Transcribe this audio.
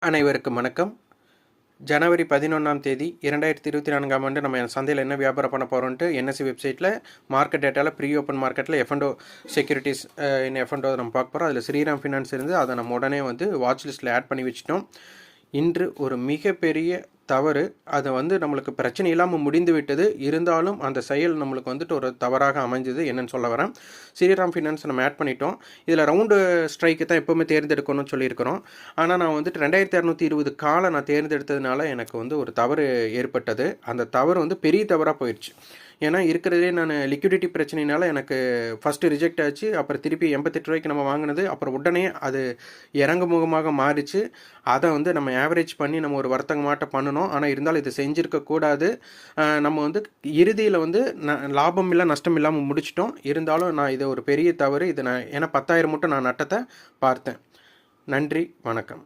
அனைவருக்கும் வணக்கம். ஜனவரி 11ஆம் தேதி 2024ஆம் ஆண்டு நம்ம சந்தையில் என்ன வியாபாரம் பண்ண போகிறோன்ட்டு என்எஸ்சி வெப்சைட்டில் மார்க்கெட் டேட்டாவில் ப்ரீ ஓப்பன் மார்க்கெட்டில் எஃப்என்டோ செக்யூரிட்டிஸ் எஃப்என்டோ நம்ம பார்க்க போகிறோம். அதில் ஸ்ரீராம் ஃபினான்ஸ் இருந்து அதை நம்ம உடனே வாட்ச் லிஸ்ட்டில் ஆட் பண்ணி வச்சிட்டோம். இன்று ஒரு மிகப்பெரிய தவறு, அதை நம்மளுக்கு பிரச்சனை இல்லாமல் முடிந்து விட்டது. இருந்தாலும் அந்த செயல் நம்மளுக்கு ஒரு தவறாக அமைஞ்சது. என்னன்னு சொல்ல வரேன், ஸ்ரீராம் ஃபினான்ஸ் நம்ம ஆட் பண்ணிட்டோம். இதில் ரவுண்டு ஸ்ட்ரைக்கு தான் எப்போவுமே தேர்ந்தெடுக்கணும்னு சொல்லியிருக்கிறோம். ஆனால் நான் 2220 காலை நான் தேர்ந்தெடுத்ததுனால எனக்கு ஒரு தவறு ஏற்பட்டது. அந்த தவறு பெரிய தவறாக போயிடுச்சு. ஏன்னா இருக்கிறதே நான் லிக்விடிட்டி பிரச்சனைனால எனக்கு ஃபஸ்ட்டு ரிஜெக்ட் ஆச்சு. அப்புறம் திருப்பி 88 ரூபாய்க்கு நம்ம வாங்கினது, அப்புறம் உடனே அது இறங்கு முகமாக மாறிச்சு. அதை நம்ம ஆவரேஜ் பண்ணி நம்ம ஒரு வர்த்தகமாட்ட பண்ணணும். ஆனால் இருந்தாலும் இது செஞ்சுருக்கக்கூடாது. நம்ம இறுதியில் லாபம் இல்லை நஷ்டம் இல்லாமல் முடிச்சிட்டோம். இருந்தாலும் நான் இது ஒரு பெரிய தவறு. இது நான் ஏன்னா 10,000 மட்டும் நான் நட்டத்தை பார்த்தேன். நன்றி, வணக்கம்.